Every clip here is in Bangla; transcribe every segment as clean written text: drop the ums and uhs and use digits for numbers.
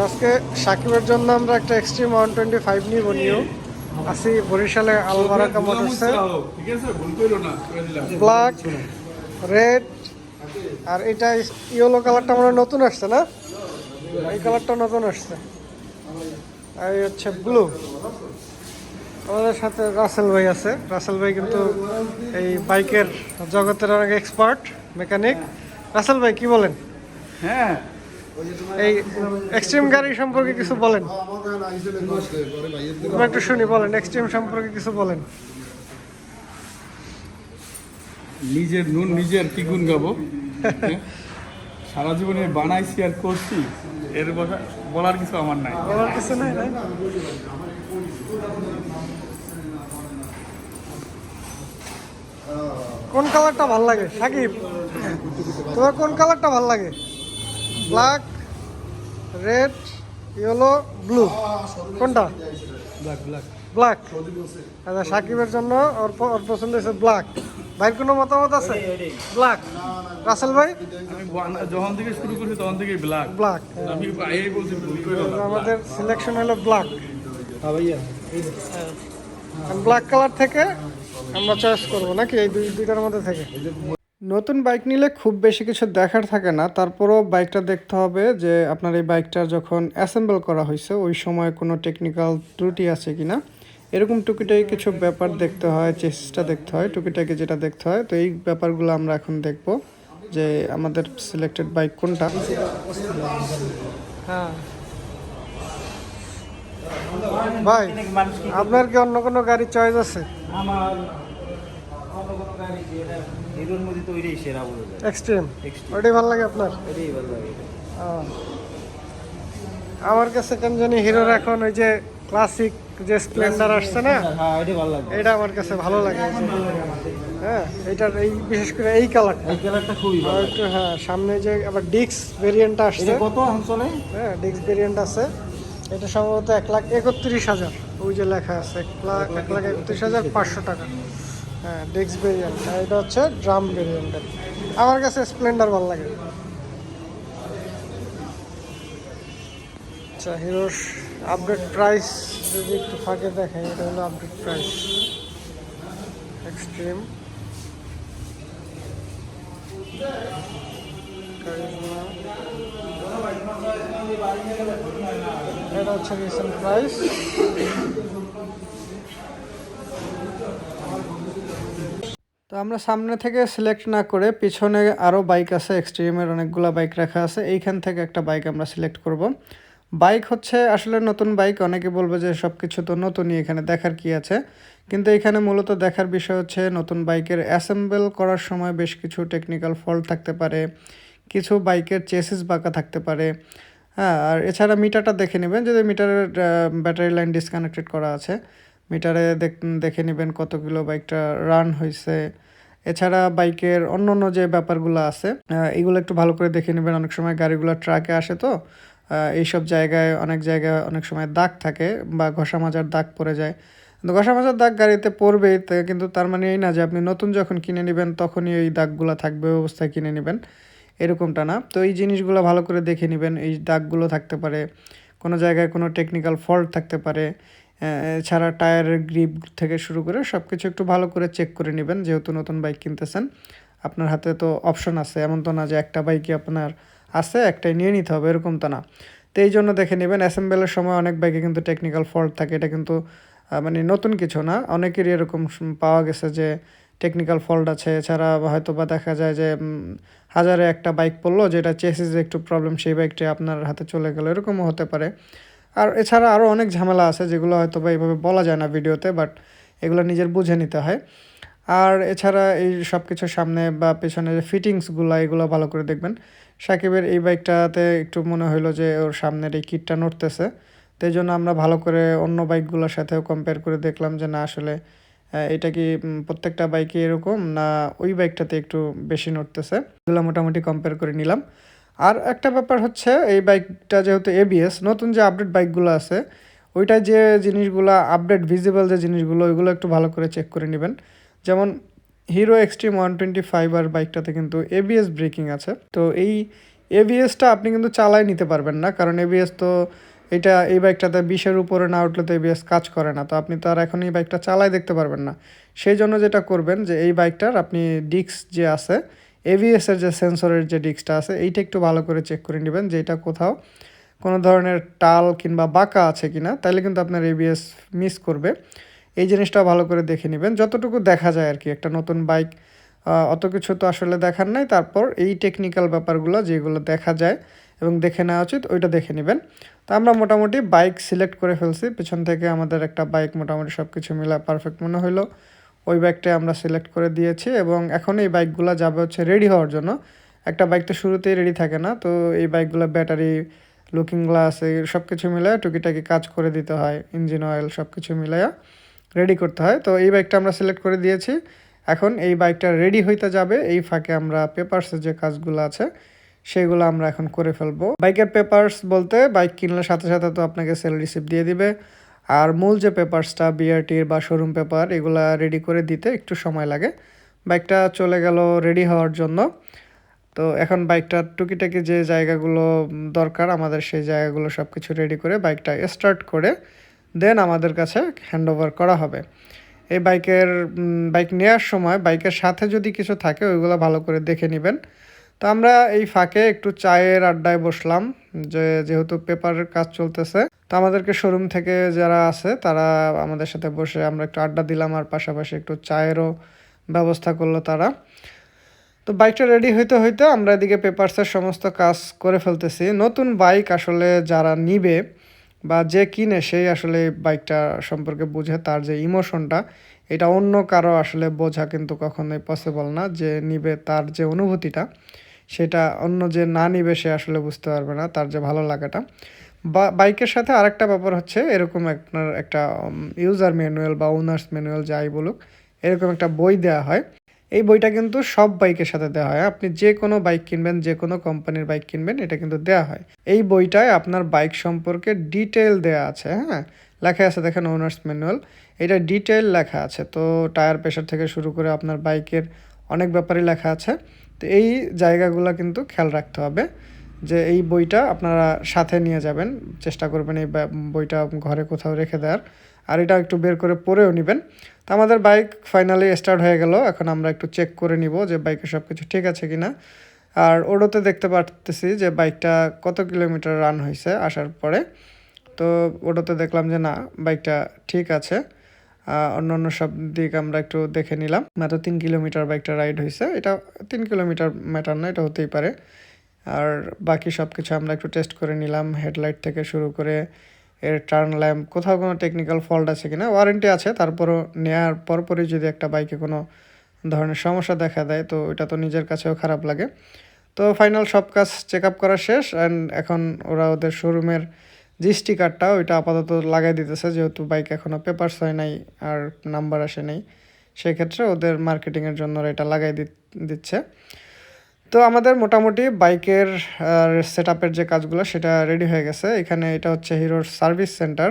আজকে সাকিবের জন্য আমরা একটা এক্সট্রিম 125 নিব নিউ আসি বরিশালে আলবারাকা মোটরসে। ব্ল্যাক, রেড আর এটা ইয়েলো কালারটা আমরা নতুন আসছে না, এই কালারটা নতুন আসছে। আর এই হচ্ছে ব্লু। আমাদের সাথে রাসেল ভাই আছে। রাসেল ভাই কিন্তু এই বাইকের জগতের অনেক এক্সপার্ট মেকানিক। রাসেল ভাই কি বলেন? হ্যাঁ, এই এক্সট্রিম গাড়ি সম্পর্কে কিছু বলেন, আমরা একটু শুনি। বলেন এক্সট্রিম সম্পর্কে কিছু বলেন। নিজের নুন নিজের কি গুণ গাবো। সারা জীবনে বানাইছি আর করছি, এর বলার কিছু আমার নাই। বলার কিছু নাই না? কোন কালারটা ভাল লাগে সাকিব? তোমার কোন কালারটা ভাল লাগে? ব্ল্যাক, রেড, ইয়েলো, ব্লু, কোনটা? Black black black. আচ্ছা, সাকিবের জন্য ওর পছন্দ হয়েছে ব্ল্যাক। ভাইয়ের কোনো মতামত আছে? ব্ল্যাক। রাসেল ভাই? আমি যখন থেকে শুরু করছি তখন থেকে ব্ল্যাক ব্ল্যাক। আমি এই বলছি ভুল করে না। আমাদের সিলেকশন হলো ব্ল্যাক। ব্ল্যাক কালার থেকে আমরা চয়েস করবো নাকি এই দুইটার মধ্যে থেকে? নতুন বাইক নিলে খুব বেশি কিছু দেখার থাকে না, তারপরও বাইকটা দেখতে হবে যে আপনার এই বাইকটা যখন অ্যাসেম্বল করা হয়েছে ওই সময় কোনো টেকনিক্যাল ত্রুটি আছে কিনা, এরকম টুকিটাকি কিছু ব্যাপার দেখতে হয়, চেসিসটা দেখতে হয়, টুকিটাকি যেটা দেখতে হয়। তো এই ব্যাপারগুলো আমরা এখন দেখব যে আমাদের সিলেক্টেড বাইক কোনটা। হ্যাঁ ভাই, আপনার কি অন্য কোনো গাড়ি চয়েস আছে? আমার অন্য কোনো গাড়ি যেটা হিরোর মধ্যে তো ওইটাই সেরা বলে যায়। এক্সট্রিম ওইটাই ভালো লাগে আপনার? ওইটাই ভালো লাগে। আমার কাছে কেন জানি হিরোর এখন ওই যে ক্লাসিক যে স্প্লেন্ডার আসছে না, হ্যাঁ, ওইটাই ভালো লাগে। এটা আমার কাছে ভালো লাগে। হ্যাঁ, এটার এই বিশেষ করে এই কালারটা, এই কালারটা খুবই ভালো লাগে। হ্যাঁ সামনে যে আবার ডিক্স ভেরিয়েন্টটা আসছে। এটা কত চলে? হ্যাঁ, ডিক্স ভেরিয়েন্ট আছে। এটা সম্ভবত 1,31,000, ওই যে লেখা আছে 1,31,500 টাকা। হ্যাঁ, ডিক্স ভেরিয়েন্ট। আর এটা হচ্ছে ড্রাম ভেরিয়েন্টের। আমার কাছে স্প্লেন্ডার ভালো লাগে। আচ্ছা, হিরোর আপডেট প্রাইস যদি একটু ফাঁকে দেখাই, এটা হলো আপডেট প্রাইস এক্সট্রিম এটা হচ্ছে রিসেন্ট প্রাইস। তো আমরা সামনে থেকে সিলেক্ট না করে পিছনে আরও বাইক আছে, এক্সট্রিমের অনেকগুলো বাইক রাখা আছে, এইখান থেকে একটা বাইক আমরা সিলেক্ট করব। বাইক হচ্ছে আসলে নতুন বাইক, অনেকে বলবে যে সব কিছু তো নতুনই, এখানে দেখার কি আছে, কিন্তু এখানে মূলত দেখার বিষয় হচ্ছে নতুন বাইকের অ্যাসেম্বল করার সময় বেশ কিছু টেকনিক্যাল ফল্ট থাকতে পারে, কিছু বাইকের চেসিস বাঁকা থাকতে পারে। হ্যাঁ, আর এছাড়া মিটারটা দেখে নেবেন, যদি মিটারের ব্যাটারি লাইন ডিসকানেক্টেড করা আছে, মিটারে দেখে নেবেন কত কিলো বাইকটা রান হয়েছে। এছাড়া বাইকের অন্য অন্য যে ব্যাপারগুলো আছে এগুলো একটু ভালো করে দেখে নেবেন। অনেক সময় গাড়িগুলো ট্রাকে আসে, তো এইসব জায়গায় অনেক অনেক সময় দাগ থাকে বা ঘষা মাজার দাগ পড়ে যায়। কিন্তু ঘষা মাজার দাগ গাড়িতে পড়বেই, কিন্তু তার মানে এই না যে আপনি নতুন যখন কিনে নেবেন তখনই এই দাগগুলো থাকবে অবস্থায় কিনে নেবেন, এরকমটা না। তো এই জিনিসগুলো ভালো করে দেখে নেবেন। এই দাগগুলো থাকতে পারে, কোনো জায়গায় কোনো টেকনিক্যাল ফল্ট থাকতে পারে। এছাড়া টায়ারের গ্রিপ থেকে শুরু করে সব কিছু একটু ভালো করে চেক করে নেবেন, যেহেতু নতুন বাইক কিনতেছেন। আপনার হাতে তো অপশন আছে, এমন তো না যে একটা বাইকই আপনার আছে একটাই নিয়ে নিতে হবে, এরকম তো না। তো এই জন্য দেখে নেবেন। অ্যাসেম্বলের সময় অনেক বাইকে কিন্তু টেকনিক্যাল ফল্ট থাকে, এটা কিন্তু মানে নতুন কিছু না, অনেকেরই এরকম পাওয়া গেছে যে টেকনিক্যাল ফল্ট আছে। এছাড়া হয়তো বা দেখা যায় যে হাজারে একটা বাইক পড়লো যেটা চেসিসে একটু প্রবলেম, সেই বাইকটা আপনার হাতে চলে গেলো, এরকমও হতে পারে। আর এছাড়া আরও অনেক ঝামেলা আছে যেগুলো হয়তো বা এইভাবে বলা যায় না ভিডিওতে, বাট এগুলো নিজের বুঝে নিতে হয়। আর এছাড়া এই সব কিছুর সামনে বা পেছনে যে ফিটিংসগুলো এগুলো ভালো করে দেখবেন। সাকিবের এই বাইকটাতে একটু মনে হলো যে ওর সামনের এই কিটটা নড়তেছে, তো এই জন্য আমরা ভালো করে অন্য বাইকগুলোর সাথেও কম্পেয়ার করে দেখলাম যে না আসলে এটা কি প্রত্যেকটা বাইকে এরকম না ওই বাইকটাতে একটু বেশি নড়তেছে, এগুলো মোটামুটি কম্পেয়ার করে নিলাম। আর একটা ব্যাপার হচ্ছে এই বাইকটা যেহেতু এবিএস, নতুন যে আপডেট বাইকগুলো আছে ওইটায় যে জিনিসগুলো আপডেট ভিজিবল যে জিনিসগুলো ওইগুলো একটু ভালো করে চেক করে নেবেন। যেমন হিরো এক্সট্রিম 125 আর বাইকটাতে কিন্তু এবিএস ব্রেকিং আছে। তো এই এবিএসটা আপনি কিন্তু চালাই নিতে পারবেন না, কারণ এবিএস তো এই বাইকটাতে 20-এর উপরে না উঠলে তো এবিএস কাজ করে না। তো আপনি তো আর এখন এই বাইকটা চালাই দেখতে পারবেন না। সেই জন্য যেটা করবেন যে এই বাইকটার আপনি ডিস্ক যে আছে, এবিএসের যে সেন্সরের যে ডিস্কটা আছে, এইটা একটু ভালো করে চেক করে নেবেন যে এটা কোথাও কোনো ধরনের টাল কিংবা বাঁকা আছে কিনা, তাহলে কিন্তু আপনার এবিএস মিস করবে। এই জিনিসটা ভালো করে দেখে নেবেন, যতটুকু দেখা যায় আর কি। একটা নতুন বাইক অত কিছু তো আসলে দেখার নাই, তারপর এই টেকনিক্যাল ব্যাপারগুলো যেগুলো দেখা যায় এবং দেখে নেওয়া উচিত ওইটা দেখে নেবেন। তো আমরা মোটামুটি বাইক সিলেক্ট করে ফেলছি, পিছন থেকে আমাদের একটা বাইক মোটামুটি সব কিছু মিলা পারফেক্ট মনে হলো, ওই বাইকটাই আমরা সিলেক্ট করে দিয়েছি। এবং এখন এই বাইকগুলো যাবে হচ্ছে রেডি হওয়ার জন্য। একটা বাইক তো শুরুতেই রেডি থাকে না, তো এই বাইকগুলো ব্যাটারি, লুকিং গ্লাস, এই সব কিছু মিলায় টুকিটাকি কাজ করে দিতে হয়, ইঞ্জিন অয়েল সব কিছু মিলাইয়া রেডি করতে হয়। তো এই বাইকটা আমরা সিলেক্ট করে দিয়েছি। এখন এই বাইকটা রেডি হইতে যাবে, এই ফাঁকে আমরা পেপারসের যে কাজগুলো আছে সেগুলো আমরা এখন করে ফেলবো। বাইকের পেপারস বলতে বাইক কিনলে সাথে সাথে তো আপনাকে সেল রিসিপ্ট দিয়ে দিবে, আর মূল যে পেপারসটা বিআরটির বা শোরুম পেপার, এগুলা রেডি করে দিতে একটু সময় লাগে। বাইকটা চলে গেল রেডি হওয়ার জন্য। তো এখন বাইকটার টুকিটাকি যে জায়গাগুলো দরকার আমাদের, সেই জায়গাগুলো সব কিছু রেডি করে বাইকটা স্টার্ট করে দেন আমাদের কাছে হ্যান্ড ওভার করা হবে। এই বাইক নেওয়ার সময় বাইকের সাথে যদি কিছু থাকে ওইগুলো ভালো করে দেখে নেবেন। তো আমরা এই ফাঁকে একটু চায়ের আড্ডায় বসলাম, যেহেতু পেপারের কাজ চলতেছে। তো আমাদেরকে শোরুম থেকে যারা আছে তারা আমাদের সাথে বসে আমরা একটু আড্ডা দিলাম, আর পাশাপাশি একটু চায়েরও ব্যবস্থা করলো তারা। তো বাইকটা রেডি হইতে হইতে আমরা এদিকে পেপারসের সমস্ত কাজ করে ফেলতেছি। নতুন বাইক আসলে যারা নিবে বা যে কিনে সেই আসলে বাইকটা সম্পর্কে বুঝে, তার যে ইমোশনটা, এটা অন্য কারো আসলে বোঝা কিন্তু কখনোই পসিবল না। যে নিবে তার যে অনুভূতিটা, সেটা অন্য যে না নিবে সে আসলে বুঝতে পারবে না, তার যে ভালো লাগাটা। বাইকের সাথে আরেকটা ব্যাপার হচ্ছে, এরকম আপনার একটা ইউজার ম্যানুয়াল বা ওনার্স ম্যানুয়াল যাই বলুক, এরকম একটা বই দেওয়া হয়। এই বইটা কিন্তু সব বাইকের সাথে দেওয়া হয়। আপনি যে কোনো বাইক কিনবেন, যে কোনো কোম্পানির বাইক কিনবেন, এটা কিন্তু দেওয়া হয়। এই বইটায় আপনার বাইক সম্পর্কে ডিটেল দেওয়া আছে, হ্যাঁ, লেখা আছে দেখেন ওনার্স ম্যানুয়াল, এটা ডিটেল লেখা আছে। তো টায়ার প্রেশার থেকে শুরু করে আপনার বাইকের অনেক ব্যাপারই লেখা আছে। তো এই জায়গাগুলো কিন্তু খেয়াল রাখতে হবে, যে এই বইটা আপনারা সাথে নিয়ে যাবেন, চেষ্টা করবেন এই বইটা ঘরে কোথাও রেখে দেওয়ার, আর এটা একটু বের করে পড়েও নেবেন। তো আমাদের বাইক ফাইনালি স্টার্ট হয়ে গেল। এখন আমরা একটু চেক করে নিব যে বাইকে সব কিছু ঠিক আছে কিনা। আর ওডোতে দেখতে পারতেছি যে বাইকটা কত কিলোমিটার রান হয়েছে আসার পরে। তো ওডোতে দেখলাম যে না, বাইকটা ঠিক আছে। অন্য অন্য সব দিক আমরা একটু দেখে নিলাম। মাত্র 3 কিলোমিটার বাইকটা রাইড হয়েছে, এটা 3 কিলোমিটার ম্যাটার না, এটা হতেই পারে। আর বাকি সব কিছু আমরা একটু টেস্ট করে নিলাম, হেডলাইট থেকে শুরু করে এর টার্ন ল্যাম্প, কোথাও কোনো টেকনিক্যাল ফল্ট আছে কিনা। ওয়ারেন্টি আছে, তারপরও নেওয়ার পরপরই যদি একটা বাইকে কোনো ধরনের সমস্যা দেখা দেয়, তো এটা তো নিজের কাছেও খারাপ লাগে। তো ফাইনাল সব কাজ চেক আপ করা শেষ, অ্যান্ড এখন ওরা ওদের শোরুমের যে স্টিকারটা ওইটা আপাতত লাগাই দিতেছে, যেহেতু বাইক এখনও পেপারস হয় নাই আর নাম্বার আসে নাই, সেক্ষেত্রে ওদের মার্কেটিংয়ের জন্য ওরা এটা লাগাই দিচ্ছে। তো আমাদের মোটামুটি বাইকের সেট আপের যে কাজগুলো সেটা রেডি হয়ে গেছে। এখানে এটা হচ্ছে হিরোর service centre,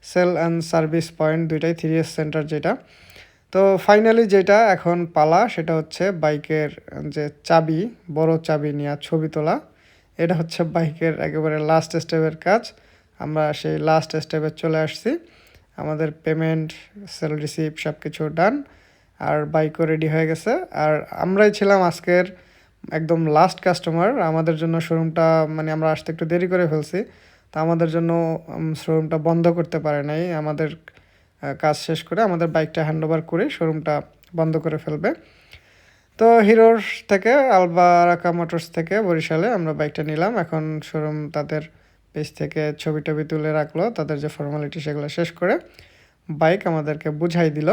sale and service point দুইটাই, 3S সেন্টার যেটা। তো ফাইনালি যেটা এখন পালা সেটা হচ্ছে বাইকের যে চাবি, বড় চাবি নিয়ে ছবি তোলা। এটা হচ্ছে বাইকের একেবারে লাস্ট স্টেপের কাজ। আমরা সেই লাস্ট স্টেপে চলে আসছি। আমাদের পেমেন্ট, সেল রিসিপ্ট সব কিছু ডান, আর বাইকও রেডি হয়ে গেছে। আর আমরাই ছিলাম আজকের একদম লাস্ট কাস্টমার। আমাদের জন্য শোরুমটা, মানে আমরা আসতে একটু দেরি করে ফেলছি, তো আমাদের জন্য শোরুমটা বন্ধ করতে পারে নাই। আমাদের কাজ শেষ করে আমাদের বাইকটা হ্যান্ডওভার করে শোরুমটা বন্ধ করে ফেলবে। তো হিরোর থেকে, আলবারাকা মোটরস থেকে বরিশালে আমরা বাইকটা নিলাম। এখন শোরুম তাদের পেজ থেকে ছবি টবি তুলে রাখলো, তাদের যে ফর্মালিটি সেগুলো শেষ করে বাইক আমাদেরকে বুঝাই দিল।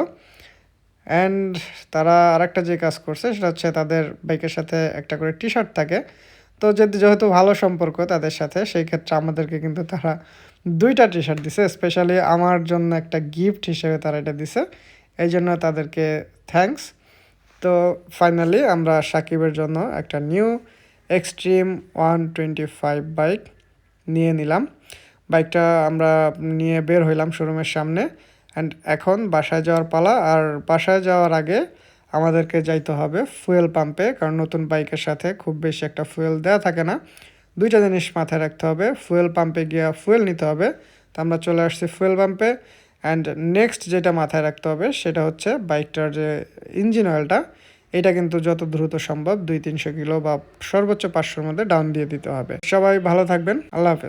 অ্যান্ড তারা আরেকটা যে কাজ করছে সেটা হচ্ছে, তাদের বাইকের সাথে একটা করে টি শার্ট থাকে। তো যেহেতু ভালো সম্পর্ক তাদের সাথে, সেই ক্ষেত্রে আমাদেরকে কিন্তু তারা 2টা টি শার্ট দিছে, স্পেশালি আমার জন্য একটা গিফট হিসেবে তারা এটা দিছে, এই জন্য তাদেরকে থ্যাঙ্কস। তো ফাইনালি আমরা সাকিবের জন্য একটা নিউ এক্সট্রিম 125 বাইক নিয়ে নিলাম। বাইকটা আমরা নিয়ে বের হইলাম শোরুমের সামনে, অ্যান্ড এখন বাসায় যাওয়ার পালা। আর বাসায় যাওয়ার আগে আমাদেরকে যাইতে হবে ফুয়েল পাম্পে, কারণ নতুন বাইকের সাথে খুব বেশি একটা ফুয়েল দেওয়া থাকে না। দুইটা জিনিস মাথায় রাখতে হবে, ফুয়েল পাম্পে গিয়ে ফুয়েল নিতে হবে। তো আমরা চলে আসছি ফুয়েল পাম্পে। অ্যান্ড নেক্সট যেটা মাথায় রাখতে হবে সেটা হচ্ছে বাইকটার যে ইঞ্জিন অয়েলটা, এটা কিন্তু যত দ্রুত সম্ভব 200-300 কিলো বা সর্বোচ্চ 500-র মধ্যে ডাউন দিয়ে দিতে হবে। সবাই ভালো থাকবেন, আল্লাহ হাফেজ।